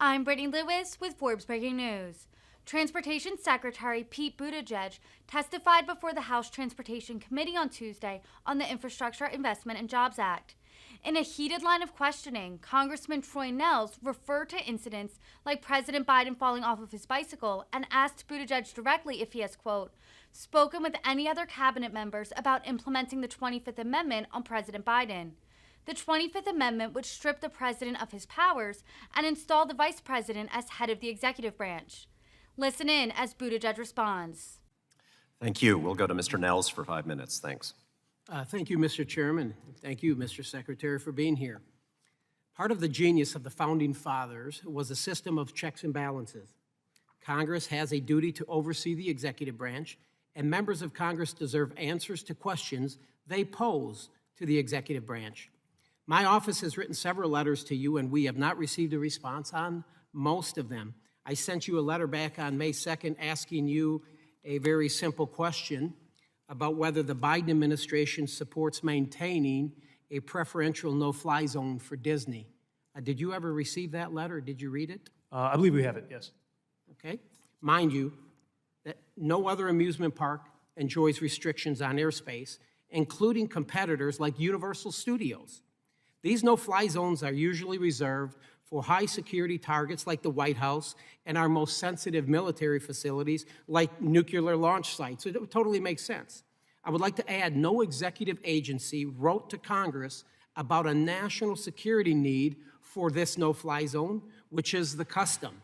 I'm Brittany Lewis with Forbes Breaking News. Transportation Secretary Pete Buttigieg testified before the House Transportation Committee on Tuesday on the Infrastructure Investment and Jobs Act. In a heated line of questioning, Congressman Troy Nehls referred to incidents like President Biden falling off of his bicycle and asked Buttigieg directly if he has, quote, spoken with any other cabinet members about implementing the 25th Amendment on President Biden. The 25th Amendment would strip the president of his powers and install the vice president as head of the executive branch. Listen in as Buttigieg responds. Thank you. We'll go to Mr. Nehls for 5 minutes. Thanks. Thank you, Mr. Chairman. Thank you, Mr. Secretary, for being here. Part of the genius of the Founding Fathers was a system of checks and balances. Congress has a duty to oversee the executive branch, and members of Congress deserve answers to questions they pose to the executive branch. My office has written several letters to you, and we have not received a response on most of them. I sent you a letter back on May 2nd asking you a very simple question about whether the Biden administration supports maintaining a preferential no-fly zone for Disney. Did you ever receive that letter? Did you read it? I believe we have it, yes. Okay. Mind you, that no other amusement park enjoys restrictions on airspace, including competitors like Universal Studios. These no-fly zones are usually reserved for high-security targets like the White House and our most sensitive military facilities like nuclear launch sites. So it totally makes sense. I would like to add, no executive agency wrote to Congress about a national security need for this no-fly zone, which is the custom.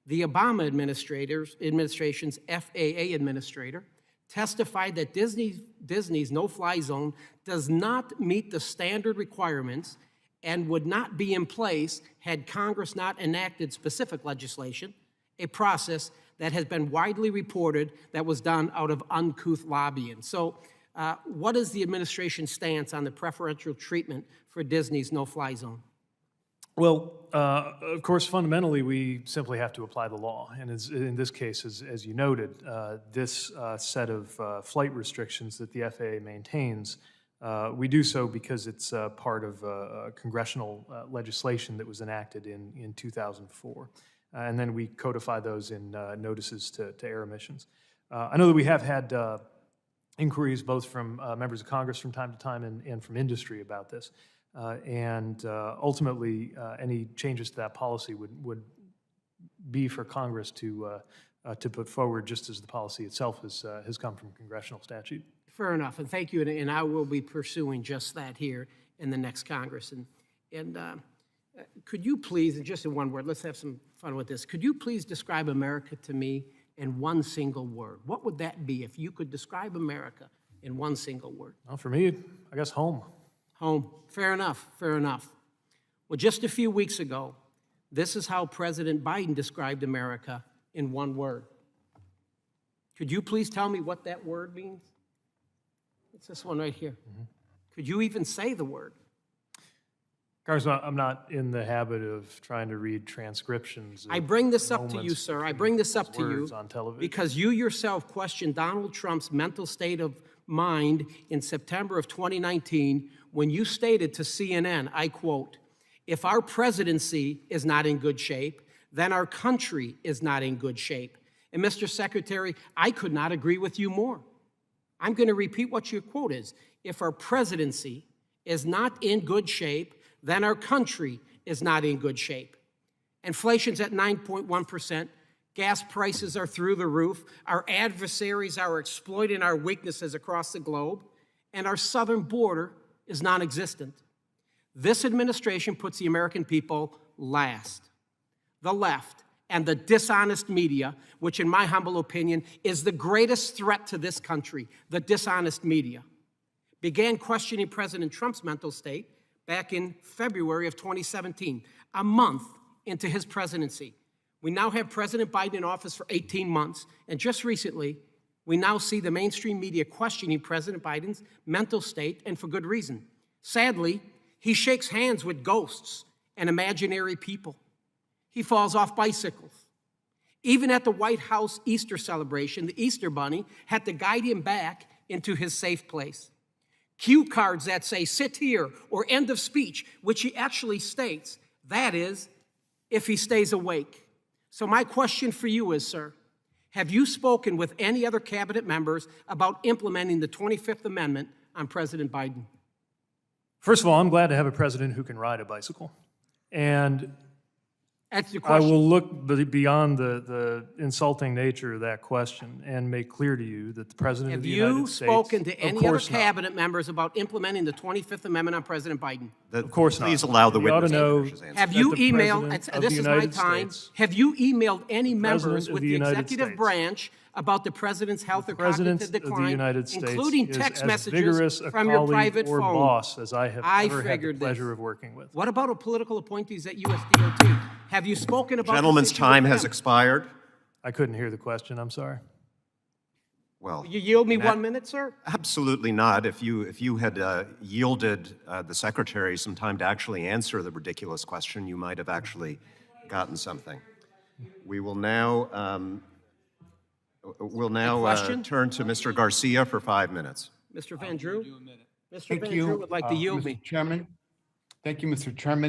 The Obama administration's FAA administrator testified that Disney's no-fly zone does not meet the standard requirements and would not be in place had Congress not enacted specific legislation, a process that has been widely reported that was done out of uncouth lobbying. So what is the administration's stance on the preferential treatment for Disney's no-fly zone? Well, of course, fundamentally, we simply have to apply the law. And in this case, as you noted, this set of flight restrictions that the FAA maintains, we do so because it's part of congressional legislation that was enacted in 2004. And then we codify those in notices to air emissions. I know that we have had inquiries both from members of Congress from time to time and from industry about this. And ultimately, any changes to that policy would be for Congress to put forward, just as the policy itself has come from congressional statute. Fair enough, and thank you, and I will be pursuing just that here in the next Congress. And could you please, and just in one word, let's have some fun with this, could you please describe America to me in one single word? What would that be if you could describe America in one single word? Well, for me, I guess home. Home. Fair enough, fair enough. Well, just a few weeks ago, this is how President Biden described America in one word. Could you please tell me what that word means? It's this one right here. Mm-hmm. Could you even say the word? Congressman, I'm not in the habit of trying to read transcriptions. I bring this up to you, sir. I bring this up to you because you yourself questioned Donald Trump's mental state of mind in September of 2019 when you stated to CNN, I quote, "If our presidency is not in good shape, then our country is not in good shape." And Mr. Secretary, I could not agree with you more. I'm going to repeat what your quote is. If our presidency is not in good shape, then our country is not in good shape. Inflation's at 9.1%. Gas prices are through the roof. Our adversaries are exploiting our weaknesses across the globe. And our southern border is non-existent. This administration puts the American people last. The left and the dishonest media, which in my humble opinion is the greatest threat to this country, the dishonest media, began questioning President Trump's mental state back in February of 2017, a month into his presidency. We now have President Biden in office for 18 months, and just recently, we now see the mainstream media questioning President Biden's mental state, and for good reason. Sadly, he shakes hands with ghosts and imaginary people. He falls off bicycles. Even at the White House Easter celebration, the Easter Bunny had to guide him back into his safe place. Cue cards that say, "sit here," or "end of speech," which he actually states, that is, if he stays awake. So my question for you is, sir, have you spoken with any other cabinet members about implementing the 25th Amendment on President Biden? First of all, I'm glad to have a president who can ride a bicycle. And That's your I question. will look beyond the insulting nature of that question and make clear to you that the President of Have the United you States... spoken to Of any other course not. cabinet members about implementing the 25th Amendment on President Biden? Of course not. Please allow the You ought to witness to know finish his answer. Have that you the emailed, President of this the is my United time, States- have you emailed any members President of with the the United executive States. branch about the president's health or President cognitive of the decline, United States including is text as messages vigorous a from your colleague private or phone? boss as I have I ever had the figured this. pleasure of working with. What about political appointees at USDOT? Have you spoken about Gentleman's this issue with time has them? expired. I couldn't hear the question, I'm sorry. Well, You yield me 1 minute, sir? absolutely not. If you had yielded the secretary some time to actually answer the ridiculous question, you might have actually gotten something. We will now question? turn to Mr. Garcia for 5 minutes. Mr. Van Drew? Mr. Thank Van you. Drew would like to yield Mr. me. Chairman. Thank you, Mr. Chairman.